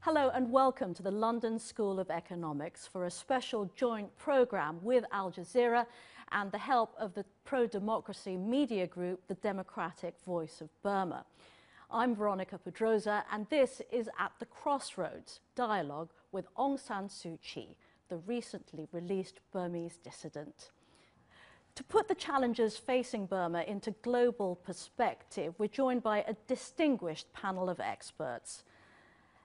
Hello and welcome to the London School of Economics for a special joint programme with Al Jazeera and the help of the pro-democracy media group, the Democratic Voice of Burma. I'm Veronica Pedrosa and this is At the Crossroads, dialogue with Aung San Suu Kyi, the recently released Burmese dissident. To put the challenges facing Burma into global perspective, we're joined by a distinguished panel of experts.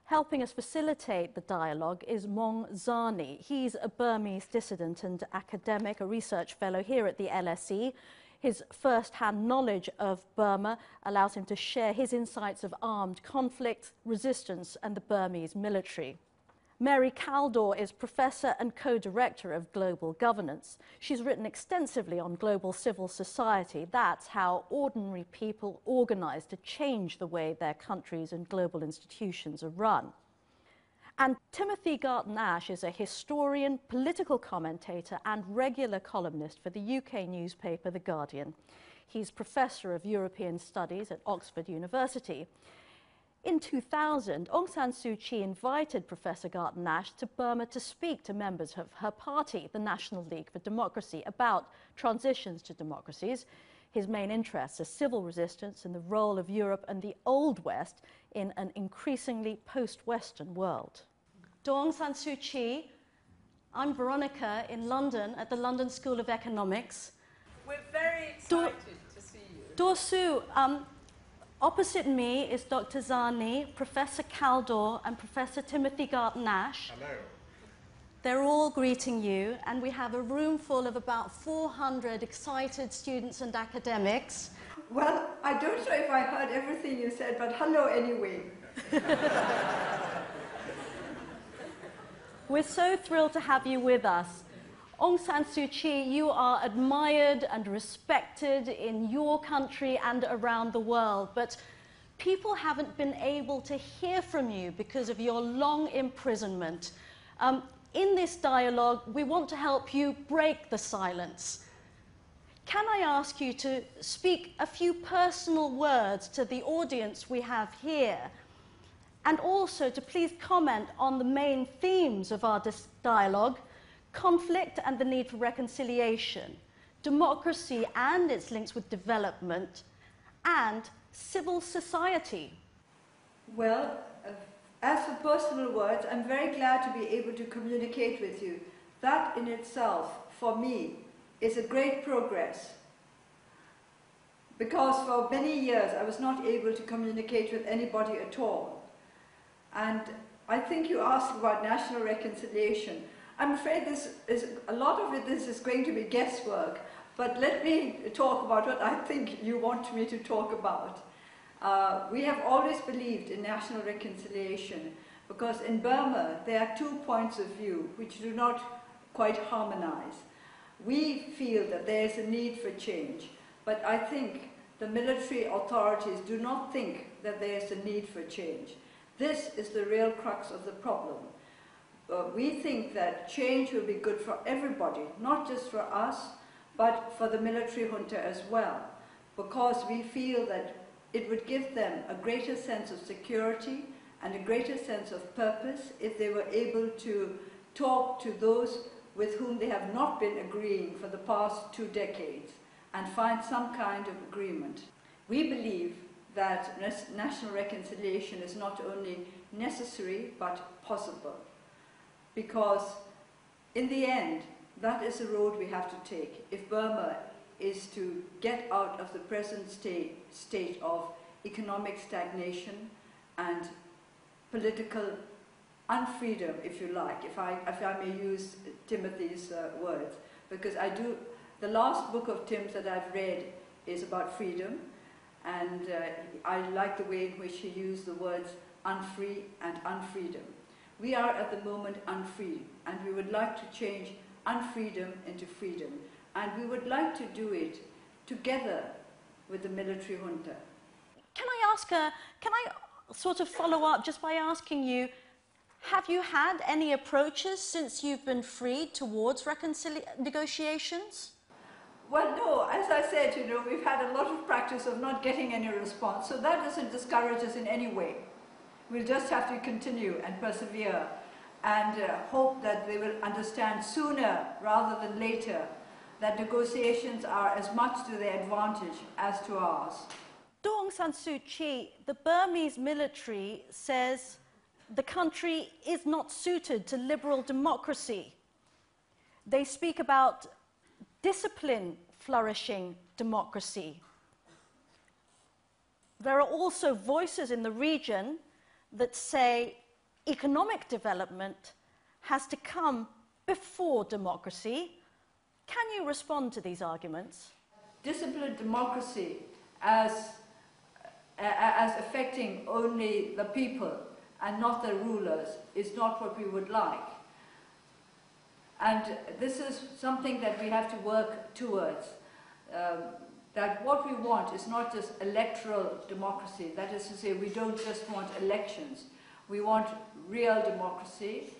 Helping us facilitate the dialogue is Maung Zani. He's a Burmese dissident and academic, a research fellow here at the LSE. His first-hand knowledge of Burma allows him to share his insights of armed conflict, resistance, and the Burmese military. Mary Kaldor is professor and co-director of global governance. She's written extensively on global civil society. That's how ordinary people organize to change the way their countries and global institutions are run. And Timothy Garton-Ash is a historian, political commentator and regular columnist for the UK newspaper The Guardian. He's professor of European Studies at Oxford University. In 2000, Aung San Suu Kyi invited Professor Garton-Ash to Burma to speak to members of her party, the National League for Democracy, about transitions to democracies. His main interests are civil resistance and the role of Europe and the Old West in an increasingly post-Western world. To Aung San Suu Kyi, I'm Veronica in London at the London School of Economics. We're very excited to see you. Dorsu, opposite me is Dr. Zani, Professor Kaldor, and Professor Timothy Garton-Ash. Hello. They're all greeting you, and we have a room full of about 400 excited students and academics. Well, I don't know if I heard everything you said, but hello anyway. We're so thrilled to have you with us. Aung San Suu Kyi, you are admired and respected in your country and around the world, but people haven't been able to hear from you because of your long imprisonment. In this dialogue, we want to help you break the silence. Can I ask you to speak a few personal words to the audience we have here, and also to please comment on the main themes of our dialogue: conflict and the need for reconciliation, democracy and its links with development, and civil society? Well, as for personal words, I'm very glad to be able to communicate with you. That in itself, for me, is a great progress. Because for many years I was not able to communicate with anybody at all. And I think you asked about national reconciliation. I'm afraid a lot of this is going to be guesswork, but let me talk about what I think you want me to talk about. We have always believed in national reconciliation because in Burma there are two points of view which do not quite harmonize. We feel that there is a need for change, but I think the military authorities do not think that there is a need for change. This is the real crux of the problem. We think that change will be good for everybody, not just for us, but for the military junta as well, because we feel that it would give them a greater sense of security and a greater sense of purpose if they were able to talk to those with whom they have not been agreeing for the past 2 decades and find some kind of agreement. We believe that national reconciliation is not only necessary but possible, because in the end that is the road we have to take if Burma is to get out of the present state of economic stagnation and political unfreedom, if you like, if I may use Timothy's words, because the last book of Tim's that I've read is about freedom, and I like the way in which he used the words unfree and unfreedom. We are at the moment unfree, and we would like to change unfreedom into freedom, and we would like to do it together with the military junta. Can I sort of follow up just by asking you, have you had any approaches since you've been freed towards negotiations? Well, no, as I said, we've had a lot of practice of not getting any response, so that doesn't discourage us in any way. We'll just have to continue and persevere and hope that they will understand sooner rather than later that negotiations are as much to their advantage as to ours. To Aung San Suu Kyi, the Burmese military says the country is not suited to liberal democracy. They speak about discipline flourishing democracy. There are also voices in the region that say economic development has to come before democracy. Can you respond to these arguments? Disciplined democracy as affecting only the people and not the rulers is not what we would like. And this is something that we have to work towards. That what we want is not just electoral democracy. That is to say, we don't just want elections. We want real democracy.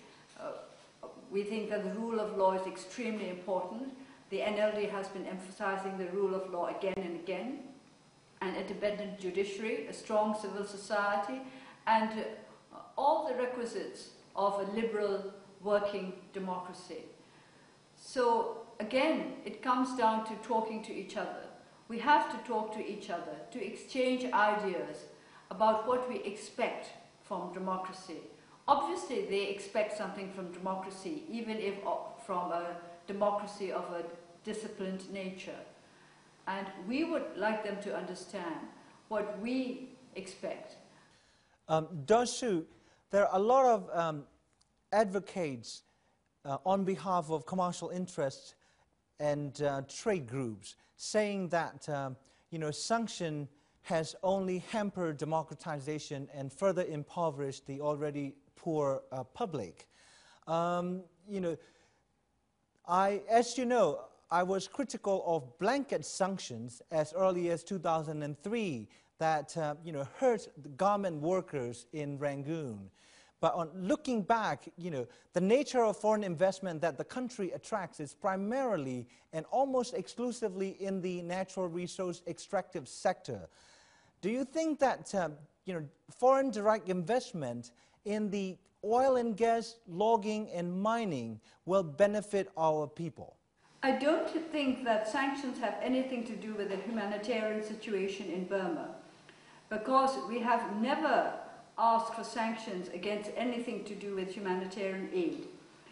We think that the rule of law is extremely important. The NLD has been emphasizing the rule of law again and again. An independent judiciary, a strong civil society, and all the requisites of a liberal working democracy. So again, it comes down to talking to each other. We have to talk to each other, to exchange ideas about what we expect from democracy. Obviously, they expect something from democracy, even if from a democracy of a disciplined nature. And we would like them to understand what we expect. Su, there are a lot of advocates on behalf of commercial interests and trade groups saying that sanction has only hampered democratization and further impoverished the already poor public. As you know, I was critical of blanket sanctions as early as 2003 that hurt the garment workers in Rangoon. But on looking back, the nature of foreign investment that the country attracts is primarily and almost exclusively in the natural resource extractive sector. Do you think that foreign direct investment in the oil and gas, logging and mining will benefit our people? I don't think that sanctions have anything to do with the humanitarian situation in Burma, because we have never asked for sanctions against anything to do with humanitarian aid.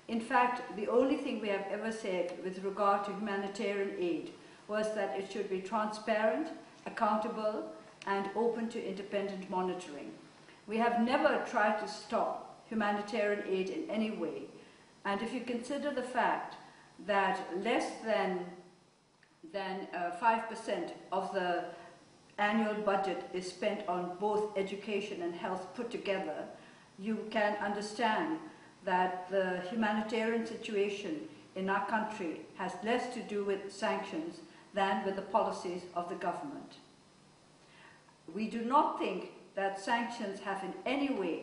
In fact, the only thing we have ever said with regard to humanitarian aid was that it should be transparent, accountable, and open to independent monitoring. We have never tried to stop humanitarian aid in any way. And if you consider the fact that less than 5% of the annual budget is spent on both education and health put together, you can understand that the humanitarian situation in our country has less to do with sanctions than with the policies of the government. We do not think that sanctions have in any way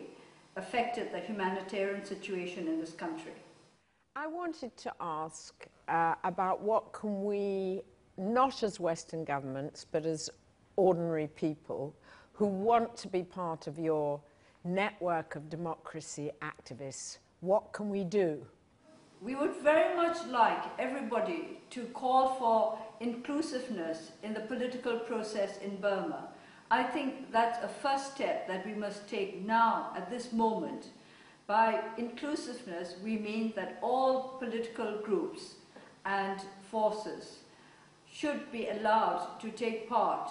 affected the humanitarian situation in this country. I wanted to ask about what can we, not as Western governments, but as ordinary people who want to be part of your network of democracy activists, what can we do? We would very much like everybody to call for inclusiveness in the political process in Burma. I think that's a first step that we must take now at this moment. By inclusiveness, we mean that all political groups and forces should be allowed to take part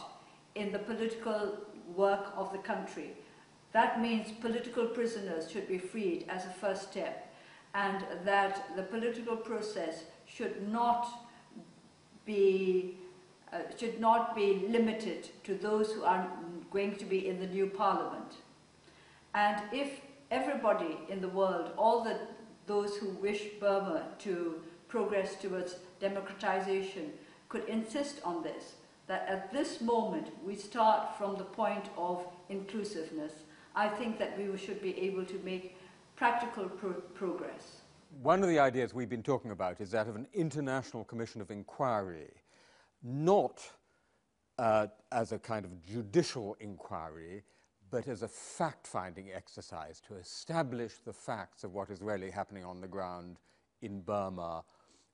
in the political work of the country. That means political prisoners should be freed as a first step, and that the political process should not be limited to those who are going to be in the new parliament. And if everybody in the world, those who wish Burma to progress towards democratization, could insist on this, that at this moment we start from the point of inclusiveness, I think that we should be able to make practical progress. One of the ideas we've been talking about is that of an international commission of inquiry, not as a kind of judicial inquiry, but as a fact-finding exercise to establish the facts of what is really happening on the ground in Burma,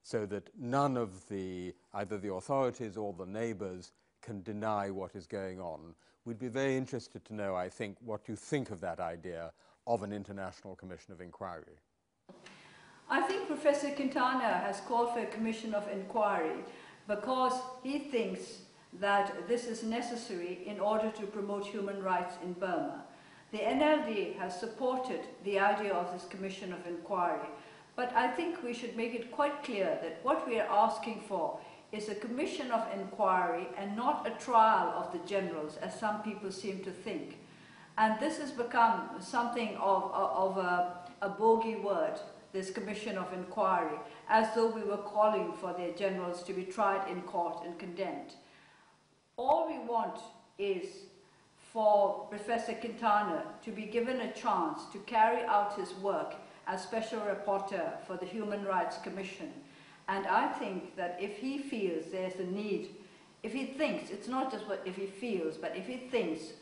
so that none of either the authorities or the neighbors can deny what is going on. We'd be very interested to know, I think, what you think of that idea of an international commission of inquiry. I think Professor Quintana has called for a commission of inquiry because he thinks that this is necessary in order to promote human rights in Burma. The NLD has supported the idea of this commission of inquiry, but I think we should make it quite clear that what we are asking for is a commission of inquiry and not a trial of the generals, as some people seem to think. And this has become something of a bogey word, this commission of inquiry, as though we were calling for their generals to be tried in court and condemned. All we want is for Professor Quintana to be given a chance to carry out his work as Special Rapporteur for the Human Rights Commission. And I think that if he feels there's a need, if he thinks, it's not just what if he feels, but if he thinks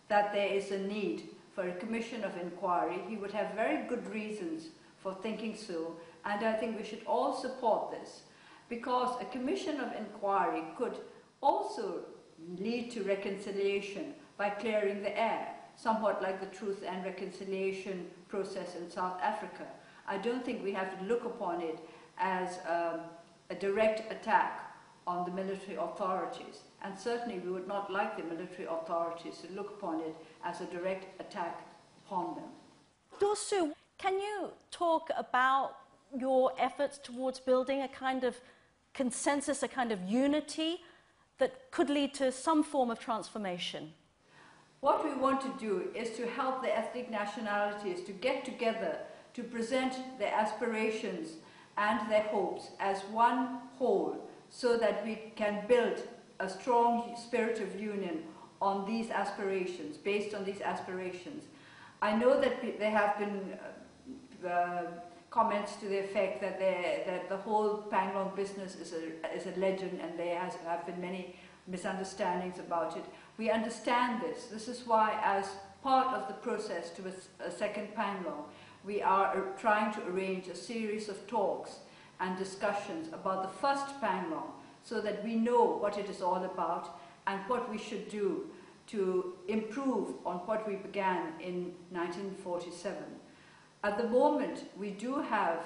that there is a need for a commission of inquiry, he would have very good reasons for thinking so, and I think we should all support this, because a commission of inquiry could also lead to reconciliation by clearing the air, somewhat like the Truth and Reconciliation process in South Africa. I don't think we have to look upon it as a direct attack on the military authorities, and certainly we would not like the military authorities to look upon it as a direct attack upon them. Dosu, can you talk about your efforts towards building a kind of consensus, a kind of unity that could lead to some form of transformation? What we want to do is to help the ethnic nationalities to get together to present their aspirations and their hopes as one whole, so that we can build a strong spirit of union on these aspirations, based on these aspirations. I know that there have been comments to the effect that the whole Panglong business is a legend, and there have been many misunderstandings about it. We understand this. This is why, as part of the process to a second Panglong, we are trying to arrange a series of talks and discussions about the first Panglong, so that we know what it is all about and what we should do to improve on what we began in 1947. At the moment, we do have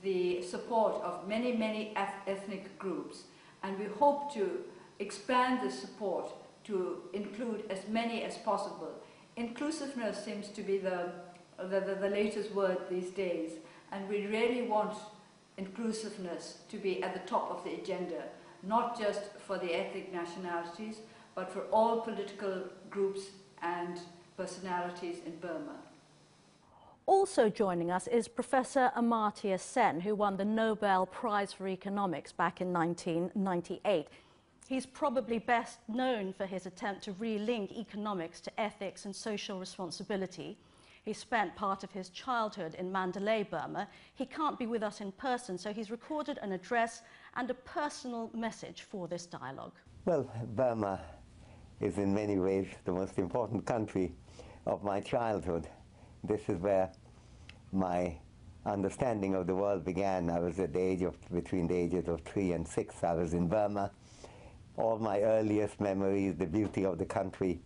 the support of many, many ethnic groups, and we hope to expand the support to include as many as possible. Inclusiveness seems to be the latest word these days, and we really want inclusiveness to be at the top of the agenda, not just for the ethnic nationalities, but for all political groups and personalities in Burma. Also joining us is Professor Amartya Sen, who won the Nobel Prize for Economics back in 1998. He's probably best known for his attempt to relink economics to ethics and social responsibility. He spent part of his childhood in Mandalay, Burma. He can't be with us in person, so he's recorded an address and a personal message for this dialogue. Well, Burma is in many ways the most important country of my childhood. This is where my understanding of the world began. I was at the age of, between the ages of 3 and 6, I was in Burma. All my earliest memories, the beauty of the country,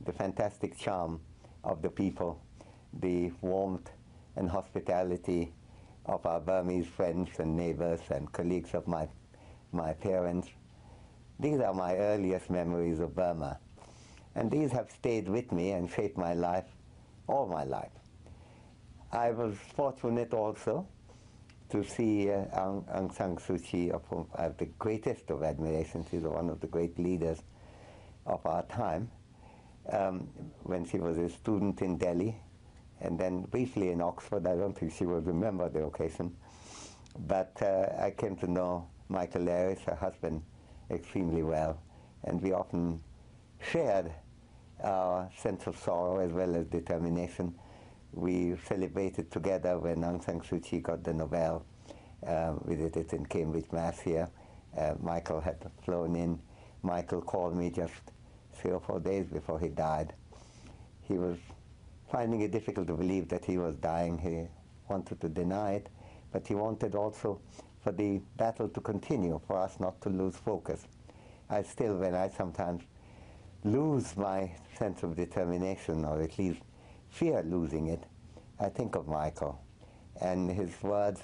the fantastic charm of the people, the warmth and hospitality of our Burmese friends and neighbors and colleagues of my parents. These are my earliest memories of Burma. And these have stayed with me and shaped my life, all my life. I was fortunate also to see Aung San Suu Kyi, of whom I have the greatest of admiration. She's one of the great leaders of our time, when she was a student in Delhi, and then briefly in Oxford. I don't think she will remember the occasion. But I came to know Michael Harris, her husband, extremely well, and we often shared our sense of sorrow as well as determination. We celebrated together when Aung San Suu Kyi got the Nobel. We did it in Cambridge, Mass here. Michael had flown in. Michael called me just 3 or 4 days before he died. he was finding it difficult to believe that he was dying. He wanted to deny it, but he wanted also for the battle to continue, for us not to lose focus. I still, when I sometimes lose my sense of determination, or at least fear losing it, I think of Michael and his words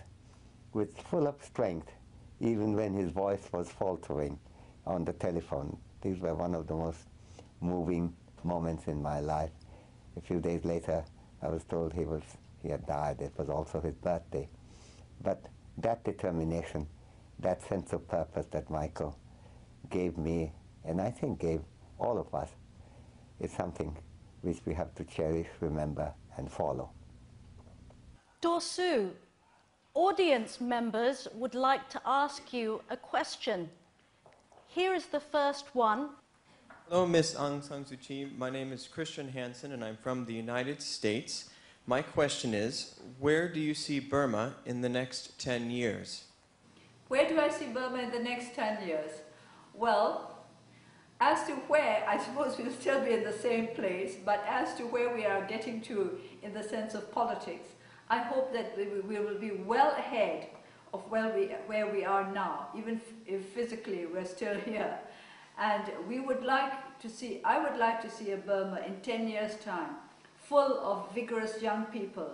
with full of strength, even when his voice was faltering on the telephone. These were one of the most moving moments in my life. A few days later, I was told he had died. It was also his birthday. But that determination, that sense of purpose that Michael gave me, and I think gave all of us, is something which we have to cherish, remember, and follow. Dorsu, audience members would like to ask you a question. Here is the first one. Hello, Miss Aung San Suu Kyi. My name is Christian Hansen, and I'm from the United States. My question is, where do you see Burma in the next 10 years? Where do I see Burma in the next 10 years? Well, as to where, I suppose we'll still be in the same place, but as to where we are getting to in the sense of politics, I hope that we will be well ahead of where we are now, even if physically we're still here. And we would like to see, I would like to see a Burma in 10 years' time, full of vigorous young people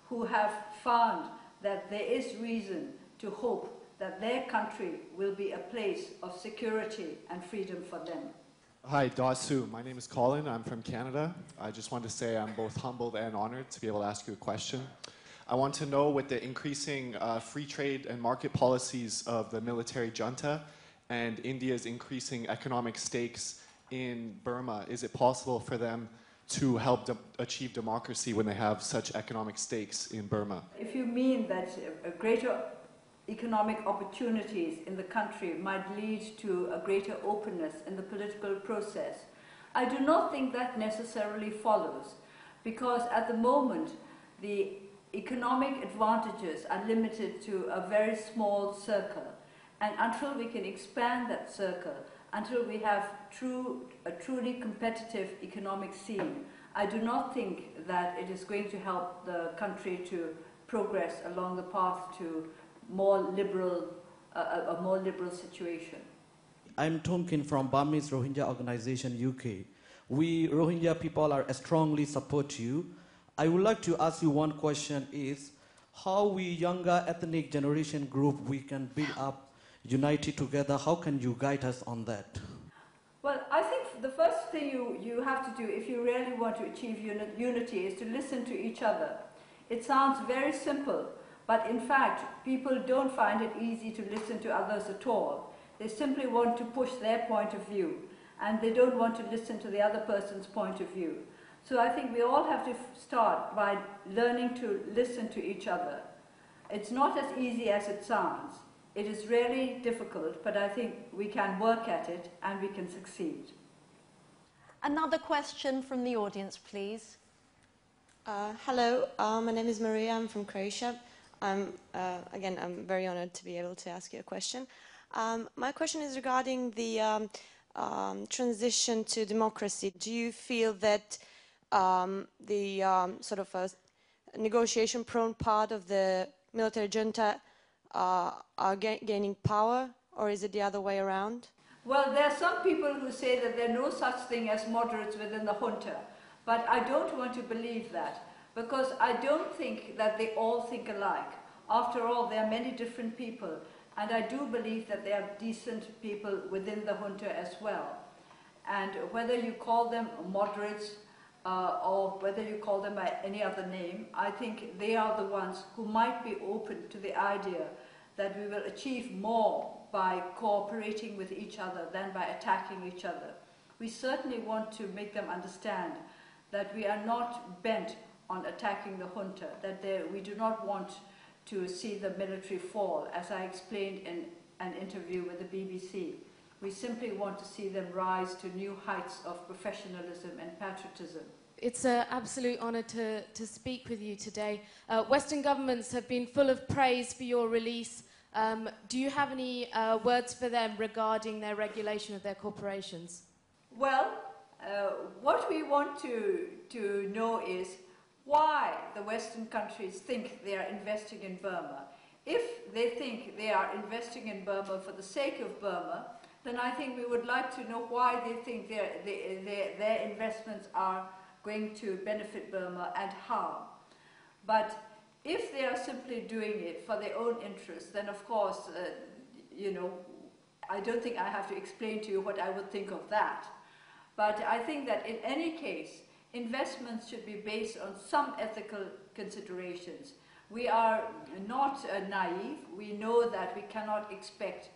who have found that there is reason to hope that their country will be a place of security and freedom for them. Hi, Dasu. My name is Colin. I'm from Canada. I just want to say I'm both humbled and honored to be able to ask you a question. I want to know, with the increasing free trade and market policies of the military junta and India's increasing economic stakes in Burma, is it possible for them to help achieve democracy when they have such economic stakes in Burma? If you mean that a greater economic opportunities in the country might lead to a greater openness in the political process, I do not think that necessarily follows, because at the moment the economic advantages are limited to a very small circle, and until we can expand that circle, until we have a truly competitive economic scene, I do not think that it is going to help the country to progress along the path to a more liberal situation. I'm Tonkin from Burmese Rohingya Organization UK. We Rohingya people are strongly support you. I would like to ask you one question is, how we younger ethnic generation group we can build up unity together? How can you guide us on that? Well, I think the first thing you have to do if you really want to achieve unity is to listen to each other. It sounds very simple, but in fact, people don't find it easy to listen to others at all. They simply want to push their point of view, and they don't want to listen to the other person's point of view. So I think we all have to start by learning to listen to each other. It's not as easy as it sounds. It is really difficult, but I think we can work at it and we can succeed. Another question from the audience, please. Hello, my name is Maria. I'm from Croatia. I'm very honored to be able to ask you a question. My question is regarding the transition to democracy. Do you feel that the sort of a negotiation-prone part of the military junta are gaining power, or is it the other way around? Well, there are some people who say that there are no such thing as moderates within the junta, but I don't want to believe that, because I don't think that they all think alike. After all, there are many different people, and I do believe that there are decent people within the junta as well. And whether you call them moderates or whether you call them by any other name, I think they are the ones who might be open to the idea that we will achieve more by cooperating with each other than by attacking each other. We certainly want to make them understand that we are not bent on attacking the junta, that we do not want to see the military fall, as I explained in an interview with the BBC. We simply want to see them rise to new heights of professionalism and patriotism. It's an absolute honour to speak with you today. Western governments have been full of praise for your release. Do you have any words for them regarding their regulation of their corporations? Well, What we want to know is why the Western countries think they are investing in Burma. If they think they are investing in Burma for the sake of Burma, then I think we would like to know why they think their investments are going to benefit Burma and how. But if they are simply doing it for their own interests, then of course, you know, I don't think I have to explain to you what I would think of that. But I think that in any case, investments should be based on some ethical considerations. We are not naive. We know that we cannot expect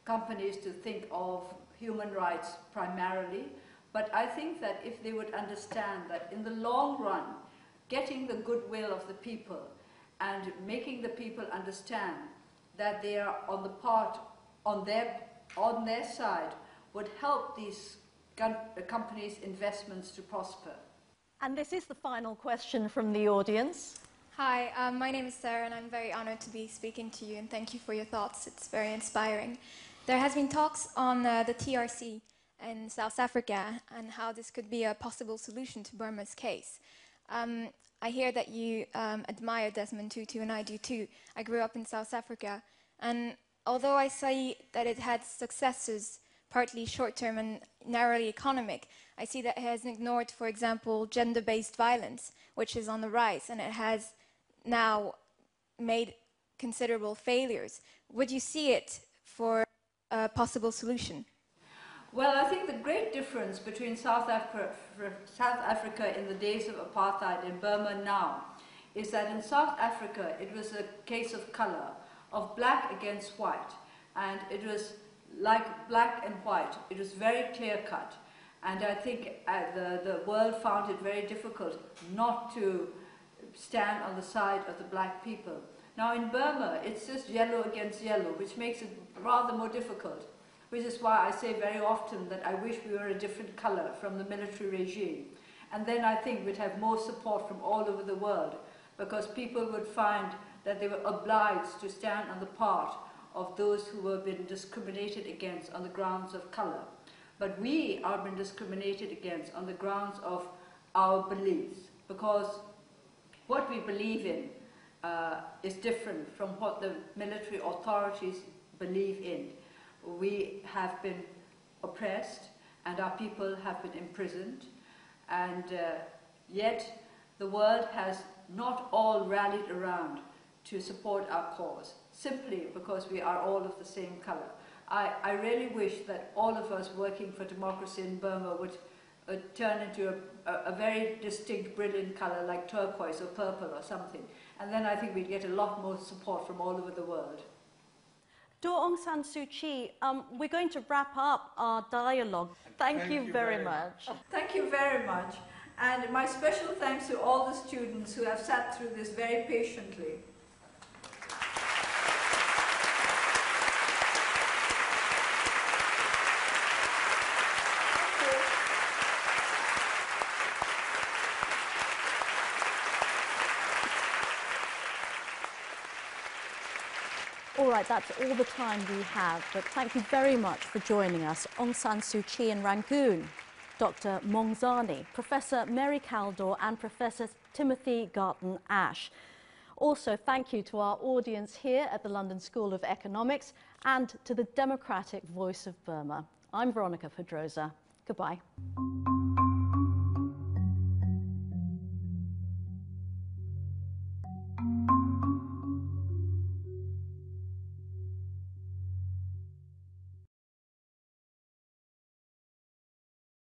companies to think of human rights primarily. But I think that if they would understand that in the long run, getting the goodwill of the people and making the people understand that they are on the part, on their side, would help these companies' investments to prosper. And this is the final question from the audience. Hi, my name is Sarah and I'm very honored to be speaking to you and thank you for your thoughts. It's very inspiring. There has been talks on the TRC in South Africa and how this could be a possible solution to Burma's case. I hear that you admire Desmond Tutu and I do too. I grew up in South Africa and although I see that it had successes partly short-term and narrowly economic, I see that it has ignored, for example, gender-based violence, which is on the rise, and it has now made considerable failures. Would you see it for a possible solution? Well, I think the great difference between South Africa in the days of apartheid and Burma now is that in South Africa it was a case of color, of black against white, and it was like black and white. It was very clear-cut, and I think the world found it very difficult not to stand on the side of the black people. Now in Burma, it's just yellow against yellow, which makes it rather more difficult, which is why I say very often that I wish we were a different color from the military regime. And then I think we'd have more support from all over the world, because people would find that they were obliged to stand on the part of those who were being discriminated against on the grounds of color. But we are being discriminated against on the grounds of our beliefs, because what we believe in is different from what the military authorities believe in. We have been oppressed and our people have been imprisoned, and yet the world has not all rallied around to support our cause, simply because we are all of the same color. I really wish that all of us working for democracy in Burma would turn into a very distinct, brilliant color like turquoise or purple or something. And then I think we'd get a lot more support from all over the world. Daw Aung San Suu Kyi, we're going to wrap up our dialogue. Thank you very much. Thank you very much. And my special thanks to all the students who have sat through this very patiently. All right, that's all the time we have, but thank you very much for joining us. Aung San Suu Kyi in Rangoon, Dr. Mongzani, Professor Mary Kaldor and Professor Timothy Garton Ash. Also, thank you to our audience here at the London School of Economics and to the Democratic Voice of Burma. I'm Veronica Pedrosa. Goodbye.